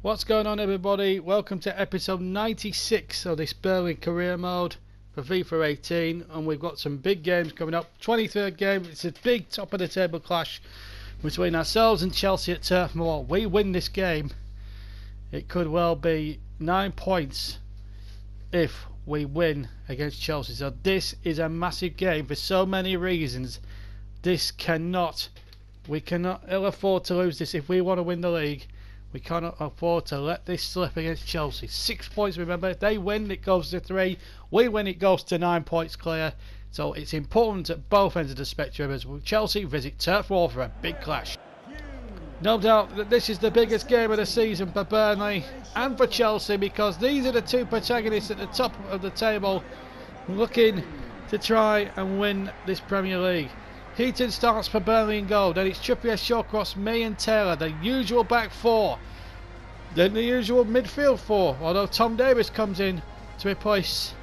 What's going on, everybody? Welcome to episode 96 of this Burnley career mode for FIFA 18, and we've got some big games coming up. 23rd game, it's a big top of the table clash between ourselves and Chelsea at Turf Moor. We win this game, it could well be 9 points if we win against Chelsea. So this is a massive game for so many reasons. We cannot ill afford to lose this if we want to win the league. We cannot afford to let this slip against Chelsea. 6 points, remember. If they win, it goes to 3. We win, it goes to 9 points clear. So it's important at both ends of the spectrum as Chelsea visit Turf Moor for a big clash. No doubt that this is the biggest game of the season for Burnley and for Chelsea, because these are the two protagonists at the top of the table looking to try and win this Premier League. Heaton starts for Burnley in goal, then it's Trippier, Shawcross, May and Taylor, the usual back four. Then the usual midfield four, although Tom Davies comes in to replace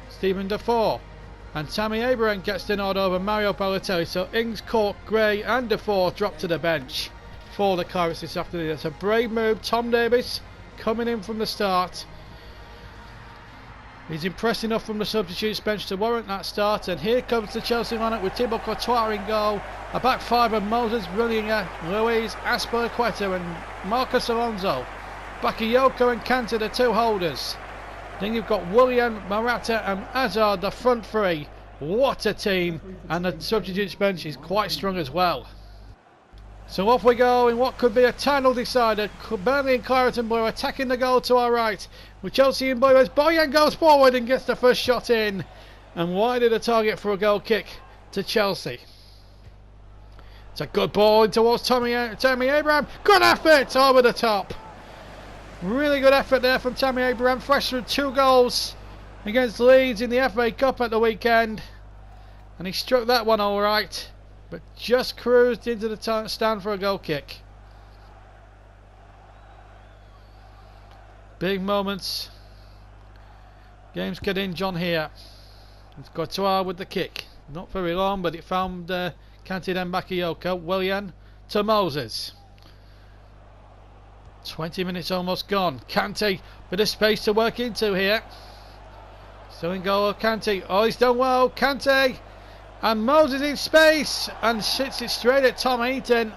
Stephen Defoe. And Tammy Abraham gets the nod over Mario Balotelli, so Ings, Cork, Gray and Defoe drop to the bench for the Clarets this afternoon. That's a brave move. Tom Davies coming in from the start. He's impressed enough from the substitutes bench to warrant that start, and here comes the Chelsea lineup with Thibaut Courtois in goal, a back five of Moses, Willinger, Luiz, Azpilicueta and Marcos Alonso. Bakayoko and Kante, the two holders. Then you've got Willian, Morata and Hazard, the front three. What a team, and the substitutes bench is quite strong as well. So off we go in what could be a title decider. Burnley and Claret and Blue attacking the goal to our right, with Chelsea in blue as Boyan goes forward and gets the first shot in, and wide of the target for a goal kick to Chelsea. It's a good ball in towards Tammy Abraham. Good effort over the top. Really good effort there from Tammy Abraham, fresh from 2 goals against Leeds in the FA Cup at the weekend, and he struck that one all right, but just cruised into the stand for a goal kick. Big moments. Games get in John here. It's Courtois with the kick. Not very long, but it found Kante then Bakayoko. Willian to Moses. 20 minutes almost gone. Kante, bit of space to work into here. Still in goal, Kante. Oh, he's done well. Kante. And Moses in space and shits it straight at Tom Heaton.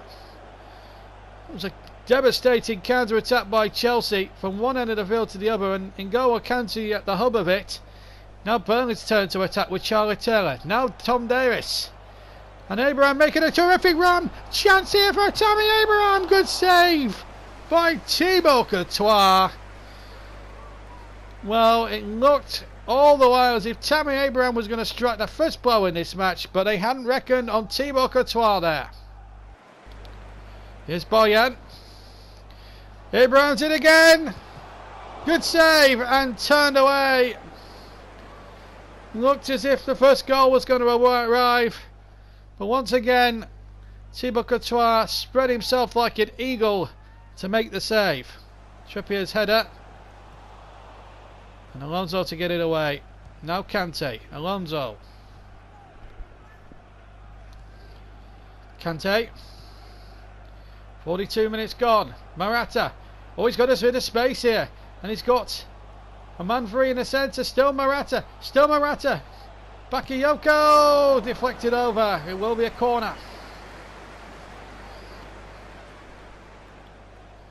It was a devastating counter-attack by Chelsea from one end of the field to the other, and N'Golo Kante at the hub of it. Now Burnley's turn to attack with Charlie Taylor. Now Tom Davies. And Abraham making a terrific run. Chance here for Tammy Abraham. Good save by Thibaut Courtois. Well, it looked all the while as if Tammy Abraham was going to strike the first blow in this match, but they hadn't reckoned on Thibaut Courtois there. Here's Boyan. Abraham's in again. Good save and turned away. Looked as if the first goal was going to arrive, but once again Thibaut Courtois spread himself like an eagle to make the save. Trippier's header. And Alonso to get it away. Now Kante. Alonso. Kante. 42 minutes gone. Morata. Oh, he's got us in a space here. And he's got a man free in the centre. Still Morata. Still Morata. Bakayoko. Deflected over. It will be a corner.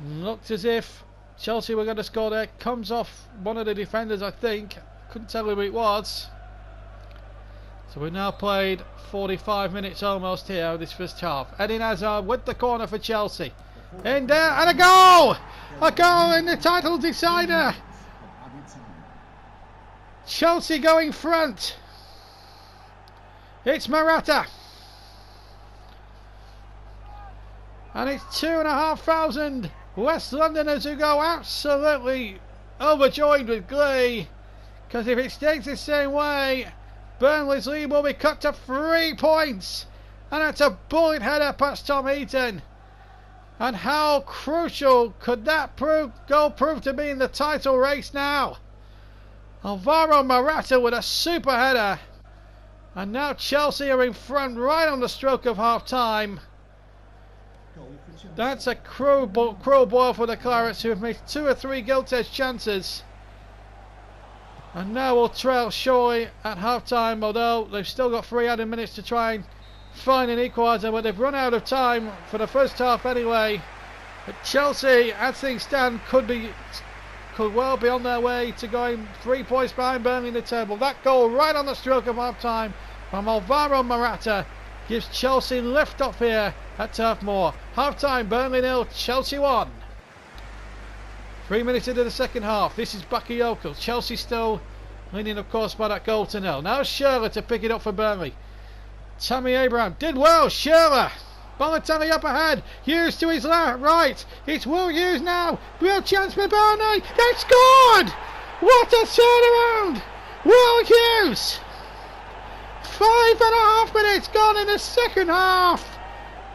Looked as if Chelsea were going to score there. Comes off one of the defenders, I think. Couldn't tell who it was. So we've now played 45 minutes almost here of this first half. Eden Hazard with the corner for Chelsea. In there, and a goal! A goal in the title decider! Chelsea going front. It's Morata. And it's 2,500 West Londoners who go absolutely overjoyed with glee, because if it stays the same way, Burnley's lead will be cut to 3 points, and that's a bullet header past Tom Heaton. And how crucial could that goal prove to be in the title race now? Alvaro Morata with a super header, and now Chelsea are in front right on the stroke of half time. That's a cruel ball for the Clarets, who have missed 2 or 3 gilt-edged chances. And now we'll trail surely at half-time, although they've still got 3 added minutes to try and find an equaliser, but they've run out of time for the first half anyway. But Chelsea, as things stand, could well be on their way to going 3 points behind Burnley in the table. That goal right on the stroke of half-time from Alvaro Morata gives Chelsea lift off here at Turf Moor. Half-time, Burnley 0, Chelsea 1. 3 minutes into the second half. This is Bakayoko. Chelsea still leading, of course, by that goal to 0. Now Schürrle to pick it up for Burnley. Tammy Abraham did well. Schürrle. Balotelli up ahead. Hughes to his right. It's Will Hughes now. Real chance for Burnley. They scored! What a turnaround! Will Hughes. 5.5 minutes gone in the second half.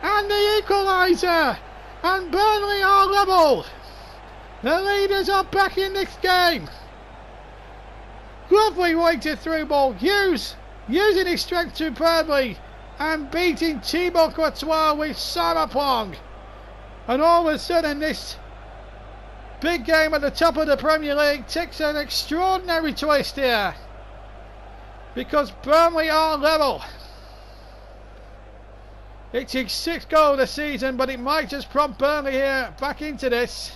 And the equaliser. And Burnley are level. The leaders are back in this game. Lovely weighted through ball. Hughes using his strength superbly and beating Thibaut Courtois with Sarapong. And all of a sudden this big game at the top of the Premier League takes an extraordinary twist here, because Burnley are level. It's his 6th goal of the season, but it might just prompt Burnley here back into this.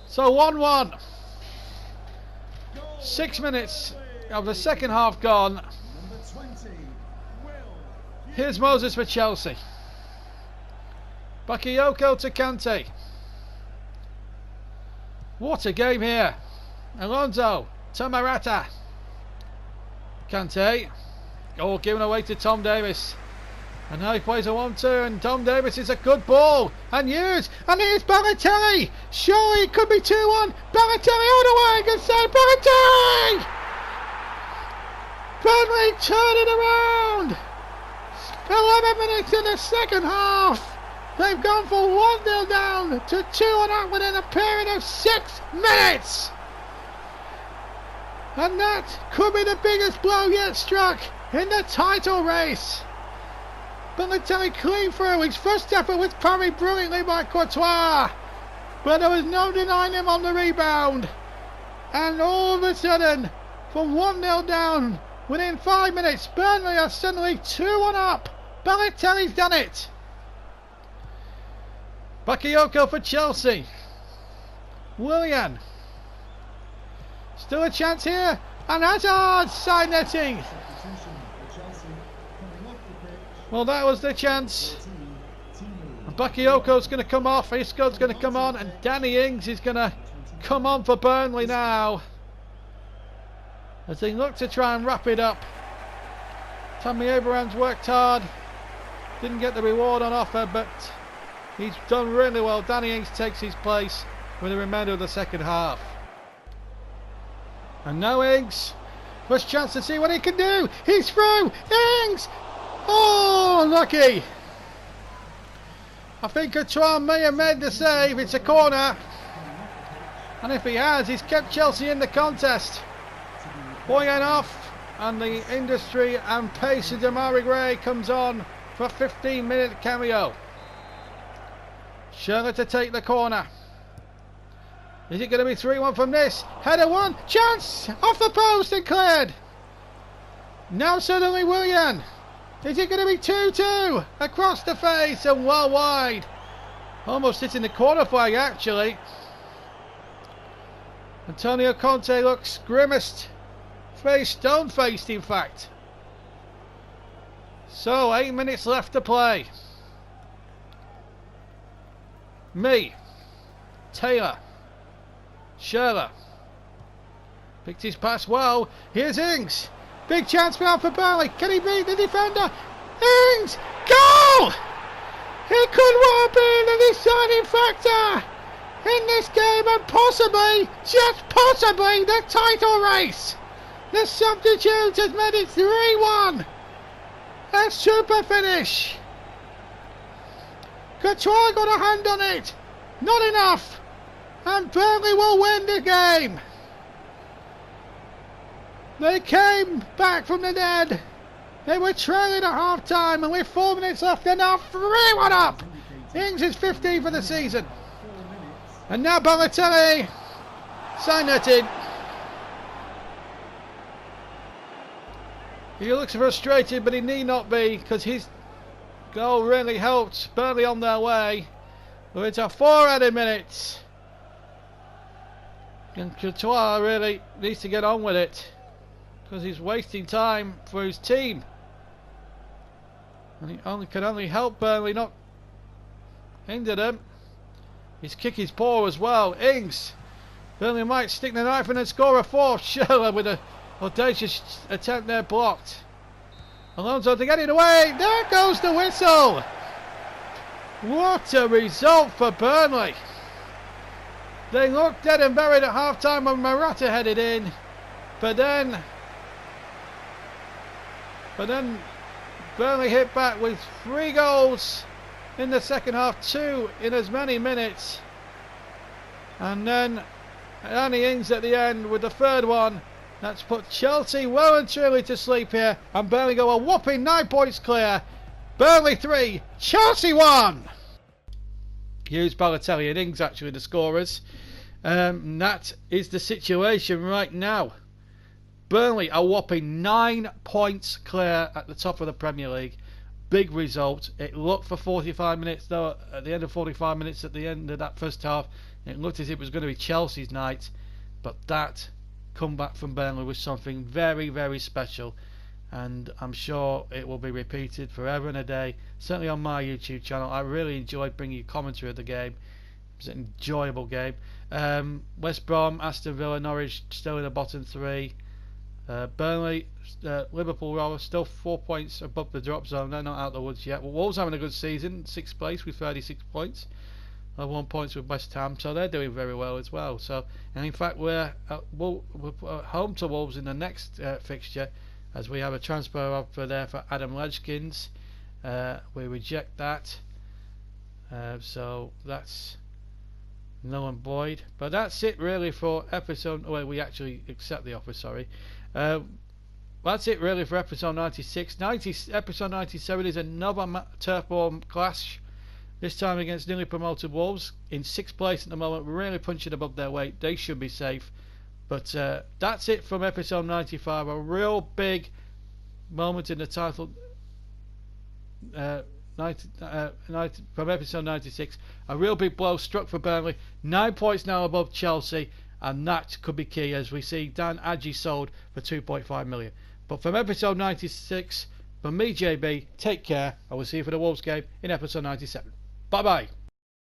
So 1-1. 6 minutes of the second half gone. Here's Moses for Chelsea. Bakayoko to Kante. What a game here. Alonso to Morata. Kante. Oh, given away to Tom Davis. And now he plays a 1-2, and Tom Davis is a good ball. And Hughes, and here's Balotelli. Surely it could be 2-1. Balotelli all the way, good save, Balotelli! Burnley turn it around. 11 minutes in the second half. They've gone from 1-0 down to 2-0 within a period of 6 minutes. And that could be the biggest blow yet struck in the title race. Balotelli clean through. His first effort was parried brilliantly by Courtois, but there was no denying him on the rebound. And all of a sudden, from 1-0 down, within 5 minutes, Burnley are suddenly 2-1 up. Balotelli's done it. Bakayoko for Chelsea. Willian. Still a chance here. And Hazard side netting. Well, that was the chance. Bakayoko's going to come off. Isco's going to come on. And Danny Ings is going to come on for Burnley now, as they look to try and wrap it up. Tammy Abraham's worked hard. Didn't get the reward on offer, but he's done really well. Danny Ings takes his place with the remainder of the second half. And now Ings. First chance to see what he can do. He's through. Ings! Oh, lucky. I think Courtois may have made the save. It's a corner. And if he has, he's kept Chelsea in the contest. Boyan off, and the industry and pace of Damari Gray comes on for a 15-minute cameo. Schürrle to take the corner. Is it going to be 3-1 from this? Header one, chance! Off the post and cleared. Now suddenly Willian. Is it going to be 2-2? Across the face and well wide. Almost hitting the corner flag actually. Antonio Conte looks grimaced. Stone-faced in fact. So 8 minutes left to play. Taylor. Schürrle. Picked his pass well. Here's Ings. Big chance now for Burnley. Can he beat the defender? Ings! Goal! It could well be the deciding factor in this game, and possibly, just possibly, the title race. The substitute has made it 3-1. A super finish. Courtois got a hand on it. Not enough. And Burnley will win the game. They came back from the dead. They were trailing at half time, and with 4 minutes left, they're now 3-1 up. Ings is 15 for the season. And now Balotelli. Sign that in. He looks frustrated, but he need not be, because his goal really helped Burnley on their way. We're into 4 added minutes. And Courtois really needs to get on with it, because he's wasting time for his team. And he can only help Burnley, not hinder them. His kick is poor as well. Ings. Burnley might stick the knife in and score a 4th. Schürrle with an audacious attempt there blocked. Alonso to get it away. There goes the whistle. What a result for Burnley. They looked dead and buried at half time when Morata headed in. But then Burnley hit back with 3 goals in the second half, 2 in as many minutes. And then Danny Ings at the end with the 3rd one. That's put Chelsea well and truly to sleep here. And Burnley go a whopping 9 points clear. Burnley 3, Chelsea 1. Here's Balotelli and Ings actually the scorers. That is the situation right now. Burnley a whopping 9 points clear at the top of the Premier League. Big result. It looked for 45 minutes though, at the end of 45 minutes at the end of that first half, it looked as if it was going to be Chelsea's night, but that comeback from Burnley was something very, very special, and I'm sure it will be repeated forever and a day, certainly on my YouTube channel. I really enjoyed bringing you commentary of the game. It was an enjoyable game. West Brom, Aston Villa, Norwich still in the bottom 3. Burnley, Liverpool are still 4 points above the drop zone. They're not out of the woods yet. Well, Wolves having a good season, 6th place with 36 points. 1 point with West Ham, so they're doing very well as well. So, and in fact, we're home to Wolves in the next fixture, as we have a transfer offer there for Adam Ledgkins. We reject that, so that's null and void. But that's it really for episode. Well, we actually accept the offer. Sorry. That's it really for episode 96. Episode 97 is another turf war clash. This time against newly promoted Wolves in 6th place at the moment, really punching above their weight. They should be safe. But that's it from episode 95. A real big moment in the title. From episode 96, a real big blow struck for Burnley. 9 points now above Chelsea, and that could be key as we see Dan Adji sold for 2.5 million. But from episode 96, from me, JB, take care. I will see you for the Wolves game in episode 97. Bye bye.